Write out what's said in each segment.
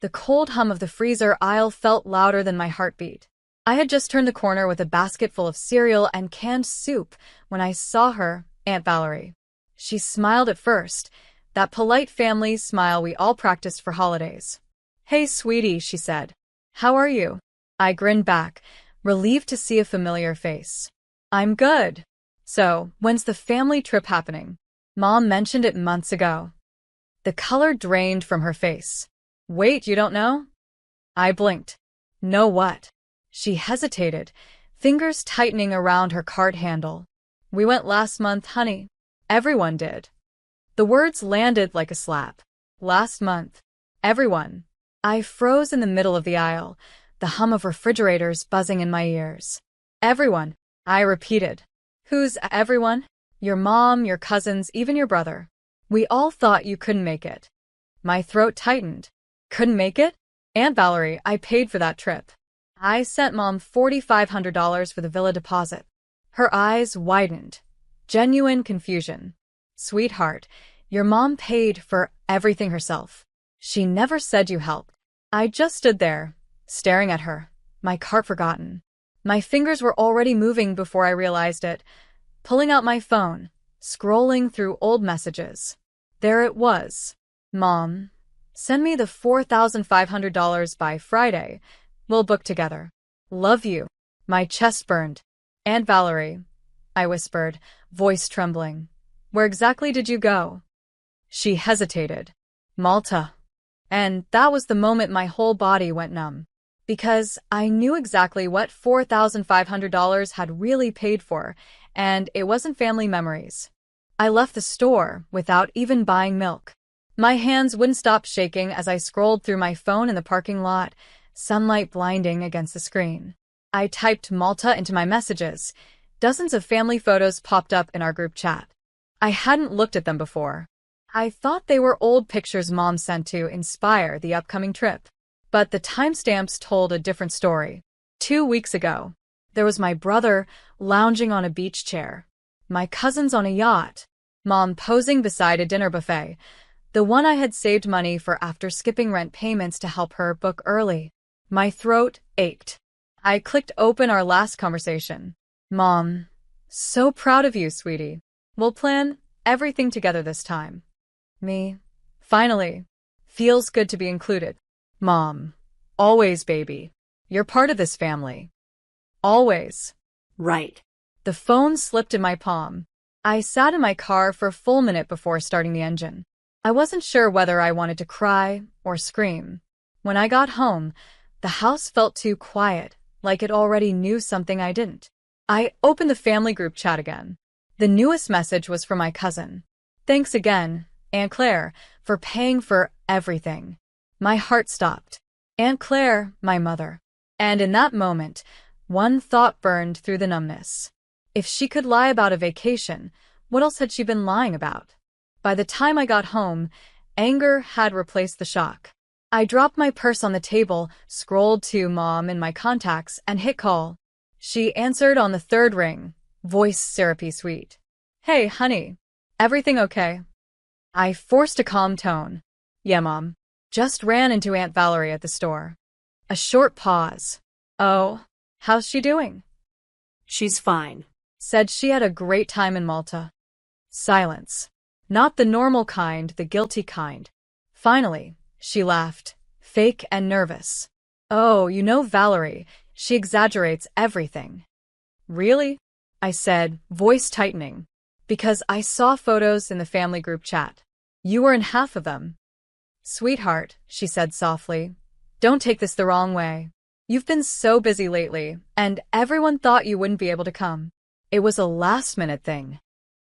The cold hum of the freezer aisle felt louder than my heartbeat. I had just turned the corner with a basket full of cereal and canned soup when I saw her, Aunt Valerie. She smiled at first, that polite family smile we all practiced for holidays. "Hey, sweetie," she said. "How are you?" I grinned back, relieved to see a familiar face. "I'm good. So, when's the family trip happening? Mom mentioned it months ago." The color drained from her face. "Wait, you don't know?" I blinked. "Know what?" She hesitated, fingers tightening around her cart handle. "We went last month, honey. Everyone did." The words landed like a slap. Last month. Everyone. I froze in the middle of the aisle, the hum of refrigerators buzzing in my ears. "Everyone," I repeated. "Who's everyone?" "Your mom, your cousins, even your brother. We all thought you couldn't make it." My throat tightened. Couldn't make it? "Aunt Valerie, I paid for that trip. I sent Mom $4,500 for the villa deposit." Her eyes widened. Genuine confusion. "Sweetheart, your mom paid for everything herself. She never said you helped." I just stood there, staring at her, my cart forgotten. My fingers were already moving before I realized it, pulling out my phone, scrolling through old messages. There it was. "Mom, send me the $4,500 by Friday. We'll book together. Love you." My chest burned. "Aunt Valerie," I whispered, voice trembling. "Where exactly did you go?" She hesitated. "Malta." And that was the moment my whole body went numb. Because I knew exactly what $4,500 had really paid for, and it wasn't family memories. I left the store without even buying milk. My hands wouldn't stop shaking as I scrolled through my phone in the parking lot, sunlight blinding against the screen. I typed Malta into my messages. Dozens of family photos popped up in our group chat. I hadn't looked at them before. I thought they were old pictures Mom sent to inspire the upcoming trip. But the timestamps told a different story. 2 weeks ago, there was my brother lounging on a beach chair, my cousins on a yacht, Mom posing beside a dinner buffet, the one I had saved money for after skipping rent payments to help her book early. My throat ached. I clicked open our last conversation. "Mom, so proud of you, sweetie. We'll plan everything together this time." Me. Finally. Feels good to be included. "Mom. Always, baby. You're part of this family. Always." Right. The phone slipped in my palm. I sat in my car for a full minute before starting the engine. I wasn't sure whether I wanted to cry or scream. When I got home, the house felt too quiet, like it already knew something I didn't. I opened the family group chat again. The newest message was from my cousin. "Thanks again, Aunt Claire, for paying for everything." My heart stopped. Aunt Claire, my mother. And in that moment, one thought burned through the numbness. If she could lie about a vacation, what else had she been lying about? By the time I got home, anger had replaced the shock. I dropped my purse on the table, scrolled to Mom in my contacts, and hit call. She answered on the third ring, voice syrupy sweet. "Hey, honey. Everything okay?" I forced a calm tone. "Yeah, Mom. Just ran into Aunt Valerie at the store." A short pause. "Oh, how's she doing?" "She's fine." Said she had a great time in Malta. Silence. Not the normal kind, the guilty kind. Finally, she laughed, fake and nervous. "Oh, you know Valerie, she exaggerates everything." "Really?" I said, voice tightening. "Because I saw photos in the family group chat. You were in half of them." "Sweetheart," she said softly, "don't take this the wrong way. You've been so busy lately, and everyone thought you wouldn't be able to come. It was a last-minute thing."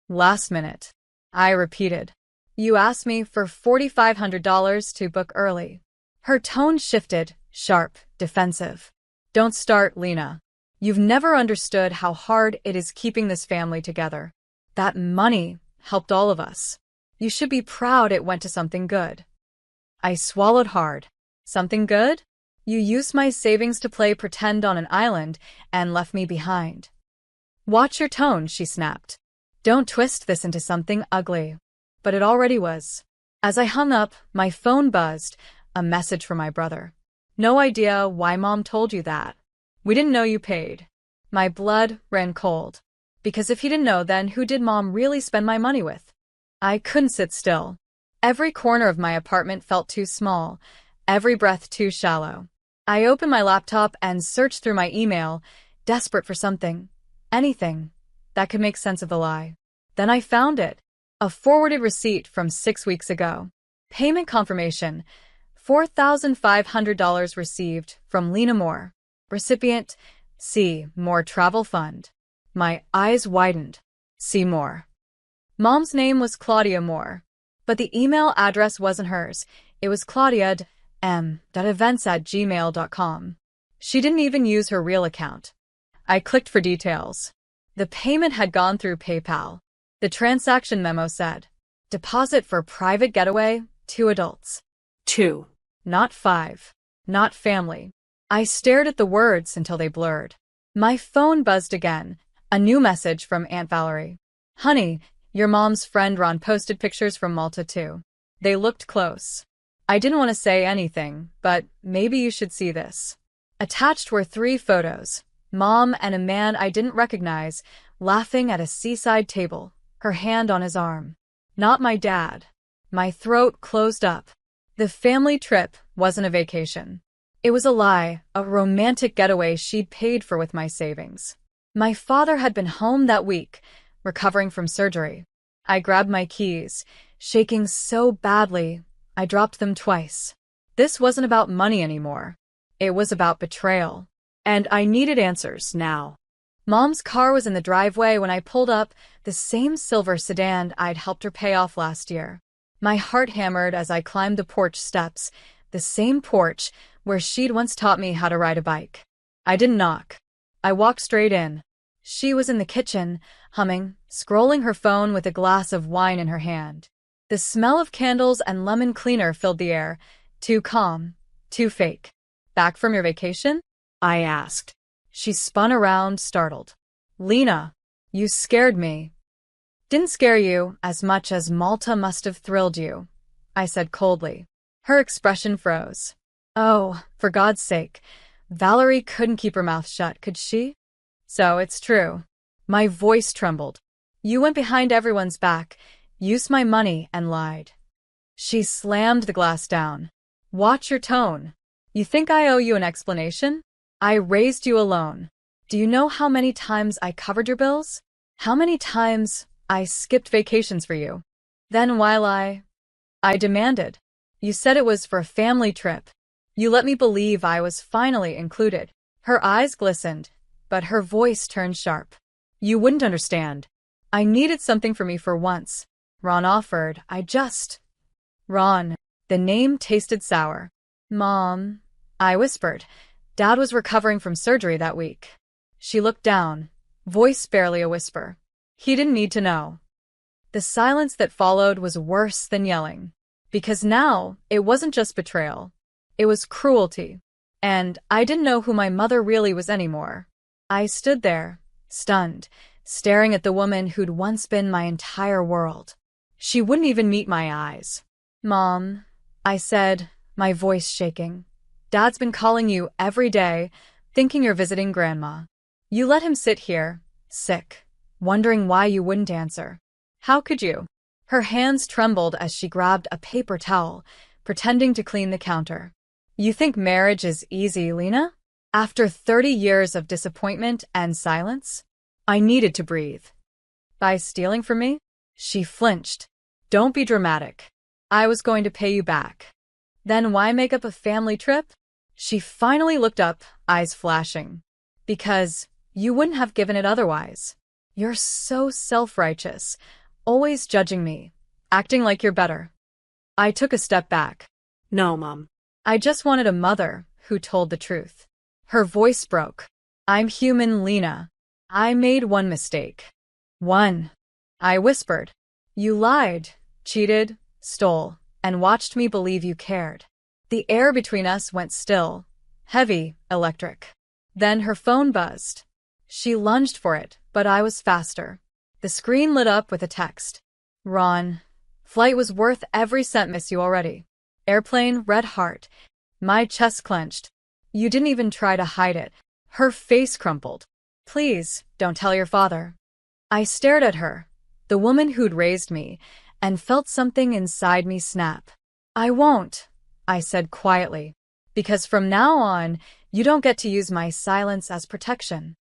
"Last minute," I repeated. "You asked me for $4,500 to book early." Her tone shifted, sharp, defensive. "Don't start, Lena. You've never understood how hard it is keeping this family together. That money helped all of us. You should be proud it went to something good." I swallowed hard. "Something good? You used my savings to play pretend on an island and left me behind." "Watch your tone," she snapped. "Don't twist this into something ugly." But it already was. As I hung up, my phone buzzed, a message from my brother. No idea why Mom told you that. We didn't know you paid. My blood ran cold. Because if he didn't know, then who did Mom really spend my money with? I couldn't sit still. Every corner of my apartment felt too small, every breath too shallow. I opened my laptop and searched through my email, desperate for something, anything, that could make sense of the lie. Then I found it. A forwarded receipt from 6 weeks ago. Payment confirmation. $4,500 received from Lena Moore. Recipient, C. Moore Travel Fund. My eyes widened. C. Moore. Mom's name was Claudia Moore. But the email address wasn't hers. It was claudia.m.events@gmail.com. She didn't even use her real account. I clicked for details. The payment had gone through PayPal. The transaction memo said, deposit for private getaway, 2 adults. 2. Not 5. Not family. I stared at the words until they blurred. My phone buzzed again. A new message from Aunt Valerie. Honey, your mom's friend Ron posted pictures from Malta too. They looked close. I didn't want to say anything, but maybe you should see this. Attached were 3 photos. Mom and a man I didn't recognize, laughing at a seaside table, her hand on his arm. Not my dad. My throat closed up. The family trip wasn't a vacation. It was a lie, a romantic getaway she'd paid for with my savings. My father had been home that week, recovering from surgery. I grabbed my keys, shaking so badly, I dropped them twice. This wasn't about money anymore. It was about betrayal. And I needed answers now. Mom's car was in the driveway when I pulled up, the same silver sedan I'd helped her pay off last year. My heart hammered as I climbed the porch steps, the same porch where she'd once taught me how to ride a bike. I didn't knock. I walked straight in. She was in the kitchen, humming, scrolling her phone with a glass of wine in her hand. The smell of candles and lemon cleaner filled the air. Too calm, too fake. Back from your vacation? I asked. She spun around, startled. Lena, you scared me. Didn't scare you as much as Malta must have thrilled you, I said coldly. Her expression froze. Oh, for God's sake. Valerie couldn't keep her mouth shut, could she? So it's true. My voice trembled. You went behind everyone's back, used my money, and lied. She slammed the glass down. Watch your tone. You think I owe you an explanation? I raised you alone. Do you know how many times I covered your bills? How many times I skipped vacations for you? Then while I demanded. You said it was for a family trip. You let me believe I was finally included. Her eyes glistened, but her voice turned sharp. You wouldn't understand. I needed something for me for once. Ron offered. Ron. The name tasted sour. Mom, I whispered. Dad was recovering from surgery that week. She looked down, voice barely a whisper. He didn't need to know. The silence that followed was worse than yelling. Because now, it wasn't just betrayal. It was cruelty. And I didn't know who my mother really was anymore. I stood there, stunned, staring at the woman who'd once been my entire world. She wouldn't even meet my eyes. Mom, I said, my voice shaking. Dad's been calling you every day, thinking you're visiting Grandma. You let him sit here, sick, wondering why you wouldn't answer. How could you? Her hands trembled as she grabbed a paper towel, pretending to clean the counter. You think marriage is easy, Lena? After 30 years of disappointment and silence? I needed to breathe. By stealing from me? She flinched. Don't be dramatic. I was going to pay you back. Then why make up a family trip? She finally looked up, eyes flashing. Because you wouldn't have given it otherwise. You're so self-righteous, always judging me, acting like you're better. I took a step back. No, Mom. I just wanted a mother who told the truth. Her voice broke. I'm human, Lena. I made one mistake. One. I whispered. You lied, cheated, stole, and watched me believe you cared. The air between us went still, heavy, electric. Then her phone buzzed. She lunged for it, but I was faster. The screen lit up with a text. Ron, flight was worth every cent, miss you already. Airplane, red heart. My chest clenched. You didn't even try to hide it. Her face crumpled. Please, don't tell your father. I stared at her, the woman who'd raised me, and felt something inside me snap. I won't, I said quietly, because from now on, you don't get to use my silence as protection.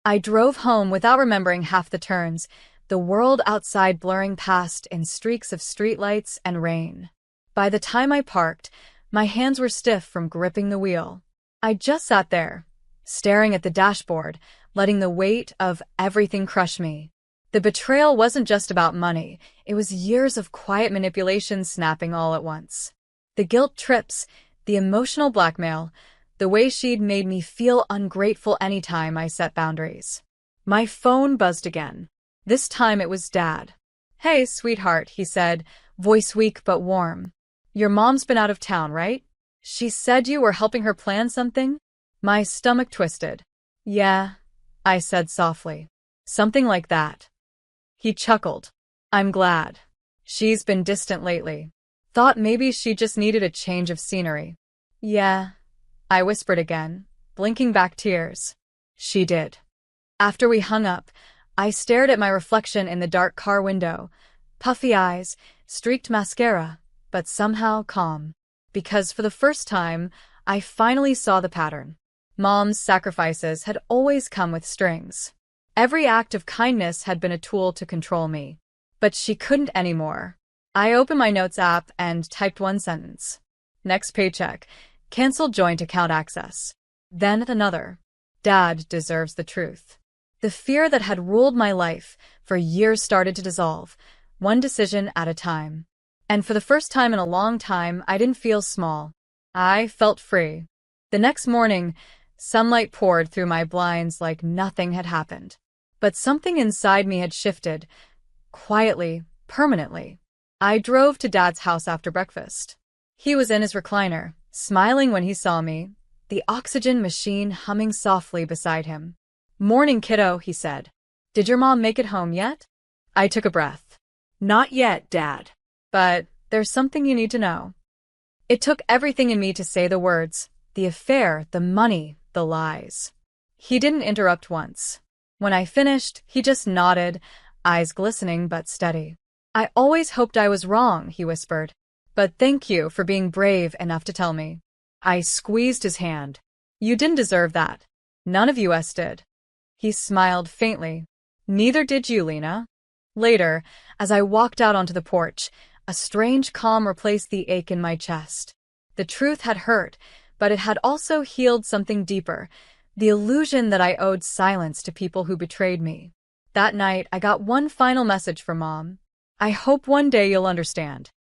I drove home without remembering half the turns, the world outside blurring past in streaks of streetlights and rain. By the time I parked, my hands were stiff from gripping the wheel. I just sat there, staring at the dashboard, letting the weight of everything crush me. The betrayal wasn't just about money, it was years of quiet manipulation snapping all at once. The guilt trips, the emotional blackmail, the way she'd made me feel ungrateful anytime I set boundaries. My phone buzzed again. This time it was Dad. Hey, sweetheart, he said, voice weak but warm. Your mom's been out of town, right? She said you were helping her plan something? My stomach twisted. Yeah, I said softly. Something like that. He chuckled. I'm glad. She's been distant lately. Thought maybe she just needed a change of scenery. Yeah, I whispered again, blinking back tears. She did. After we hung up, I stared at my reflection in the dark car window. Puffy eyes, streaked mascara, but somehow calm. Because for the first time, I finally saw the pattern. Mom's sacrifices had always come with strings. Every act of kindness had been a tool to control me. But she couldn't anymore. I opened my notes app and typed one sentence. Next paycheck. Cancel joint account access. Then another. Dad deserves the truth. The fear that had ruled my life for years started to dissolve, one decision at a time. And for the first time in a long time, I didn't feel small. I felt free. The next morning, sunlight poured through my blinds like nothing had happened. But something inside me had shifted, quietly, permanently. I drove to Dad's house after breakfast. He was in his recliner, smiling when he saw me, the oxygen machine humming softly beside him. Morning, kiddo, he said. Did your mom make it home yet? I took a breath. Not yet, Dad. But there's something you need to know. It took everything in me to say the words, the affair, the money, the lies. He didn't interrupt once. When I finished, he just nodded, eyes glistening but steady. I always hoped I was wrong, he whispered. But thank you for being brave enough to tell me. I squeezed his hand. You didn't deserve that. None of us did. He smiled faintly. Neither did you, Lena. Later, as I walked out onto the porch, a strange calm replaced the ache in my chest. The truth had hurt, but it had also healed something deeper, the illusion that I owed silence to people who betrayed me. That night, I got one final message from Mom. I hope one day you'll understand.